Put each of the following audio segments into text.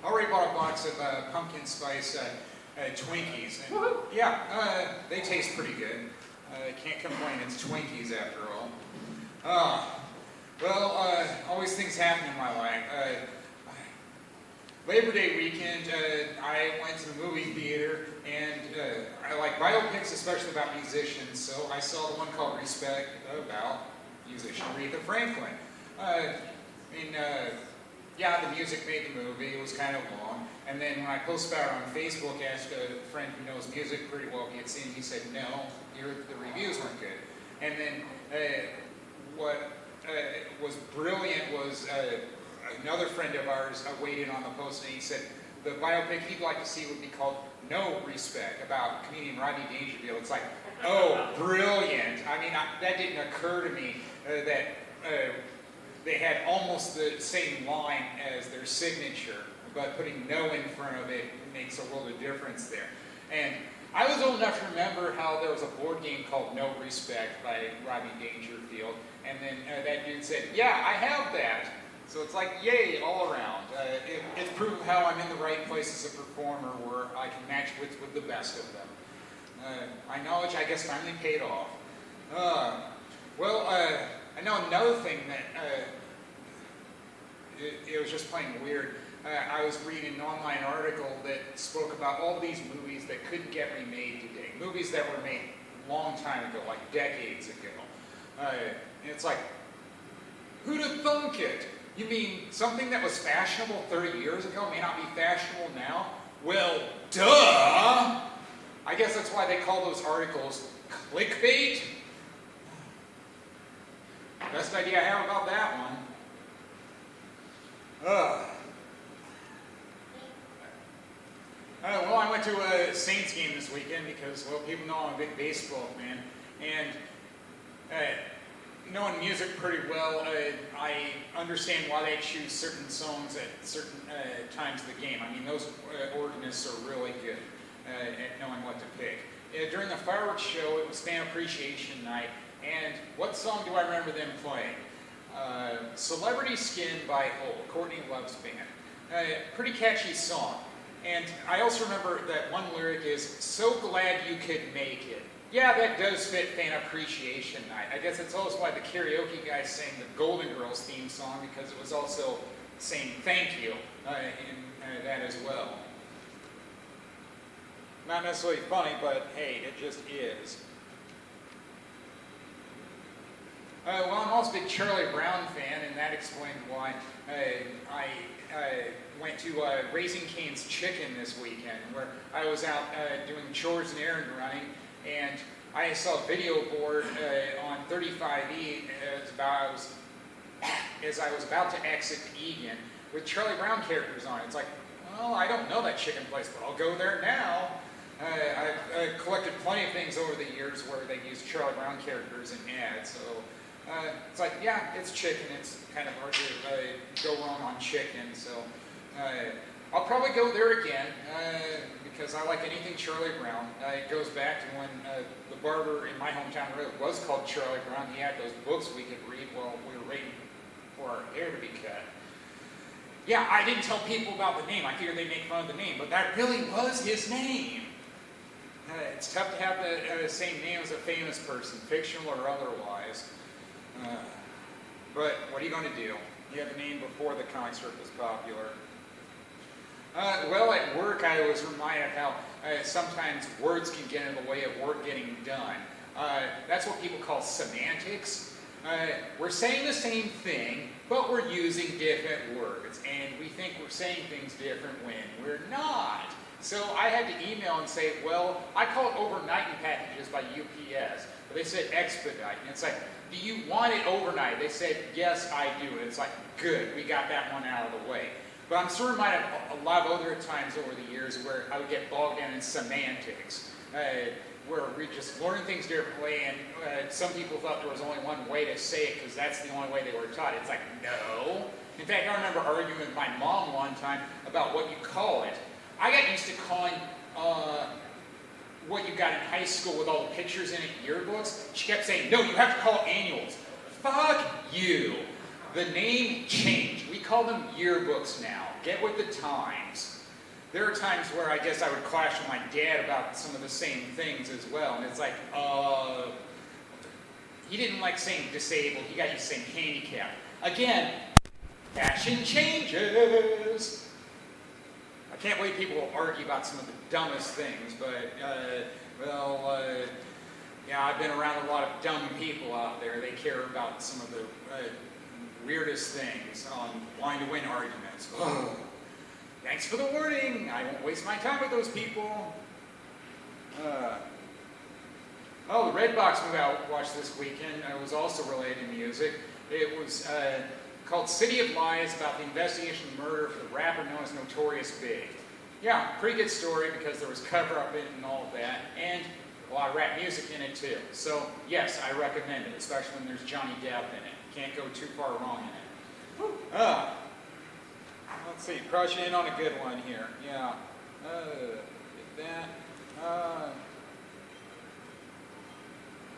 already bought a box of pumpkin spice Twinkies. And, yeah, they taste pretty good. Can't complain, it's Twinkies after all. Well, always things happen in my life. Labor Day weekend, I went to the movie theater, and I like biopics, especially about musicians, so I saw the one called Respect about musician Aretha Franklin. Yeah, the music made the movie, it was kind of long, and then when I posted about it on Facebook, I asked a friend who knows music pretty well if he had seen it, he said, no, the reviews weren't good. And then what was brilliant was another friend of ours weighed in on the post, and he said the biopic he'd like to see would be called No Respect, about comedian Rodney Dangerfield. It's like, oh, brilliant. I mean, that didn't occur to me that they had almost the same line as their signature, but putting no in front of it makes a world of difference there. And I was old enough to remember how there was a board game called No Respect by Rodney Dangerfield, and then that dude said, yeah, I have that. So it's like, yay, all around. It's proof of how I'm in the right place as a performer, where I can match wits with the best of them. My knowledge, I guess, finally paid off. I know another thing that it was just plain weird. I was reading an online article that spoke about all these movies that couldn't get remade today. Movies that were made a long time ago, like decades ago. And it's like, who'd have thunk it? You mean something that was fashionable 30 years ago may not be fashionable now? Well, duh! I guess that's why they call those articles clickbait. Best idea I have about that one. Well, I went to a Saints game this weekend because, well, people know I'm a big baseball fan. And knowing music pretty well, I understand why they choose certain songs at certain times of the game. I mean, those organists are really good at knowing what to pick. During the fireworks show, it was Fan Appreciation Night, and what song do I remember them playing? Celebrity Skin by Hole, Courtney Love's band. Pretty catchy song. And I also remember that one lyric is, so glad you could make it. Yeah, that does fit Fan Appreciation Night. I guess it's also why the karaoke guys sang the Golden Girls theme song, because it was also saying thank you in that as well. Not necessarily funny, but hey, it just is. Well, I'm also a big Charlie Brown fan, and that explains why I went to Raising Cane's Chicken this weekend, where I was out doing chores and errand running, and I saw a video board on 35E as I was about to exit Egan with Charlie Brown characters on it. It's like, well, I don't know that chicken place, but I'll go there now. I've collected plenty of things over the years where they use Charlie Brown characters in ads, so it's like, yeah, it's chicken. It's kind of hard to go wrong on chicken, so I'll probably go there again because I like anything Charlie Brown. It goes back to when the barber in my hometown really was called Charlie Brown. He had those books we could read while we were waiting for our hair to be cut. Yeah, I didn't tell people about the name. I figured they'd make fun of the name, but that really was his name. It's tough to have the same name as a famous person, fictional or otherwise. But what are you going to do? You have a name before the comic strip was popular. Well, at work I was reminded how sometimes words can get in the way of work getting done. That's what people call semantics. We're saying the same thing, but we're using different words, and we think we're saying things different when we're not. So I had to email and say, well, I call it overnighting packages by UPS, but they said expedite, and it's like, do you want it overnight? They said, yes, I do, and it's like, good, we got that one out of the way. But I'm sort of reminded of a lot of other times over the years where I would get bogged down in semantics, where we just learn things differently, and some people thought there was only one way to say it because that's the only way they were taught. It's like, no. In fact, I remember arguing with my mom one time about what you call it. I got used to calling what you got in high school with all the pictures in it yearbooks. She kept saying, no, you have to call it annuals. Fuck you. the name changed. We call them yearbooks now. Get with the times. There are times where I guess I would clash with my dad about some of the same things as well. And it's like, he didn't like saying disabled. He got used to saying handicapped. Again, fashion changes. I can't believe people will argue about some of the dumbest things, but, yeah, I've been around a lot of dumb people out there. They care about some of the weirdest things on blind to win arguments. Oh, thanks for the warning. I won't waste my time with those people. The Redbox movie I watched this weekend was also related to music. It was called City of Lies, about the investigation of the murder of the rapper known as Notorious Big. Yeah, pretty good story because there was cover-up in it and all of that, and a lot of rap music in it too. So, yes, I recommend it, especially when there's Johnny Depp in it. Can't go too far wrong in it. Let's see, crushing in on a good one here. Yeah. Get that.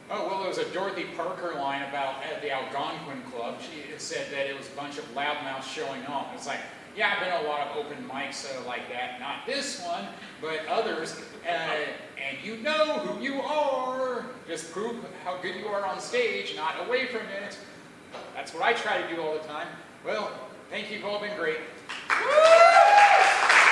There was a Dorothy Parker line about the Algonquin Club. She said that it was a bunch of loudmouths showing off. It's like, yeah, I've been to a lot of open mics like that. Not this one, but others. And you know who you are. Just prove how good you are on stage, not away from it. That's what I try to do all the time. Well, thank you. You've all been great. Woo!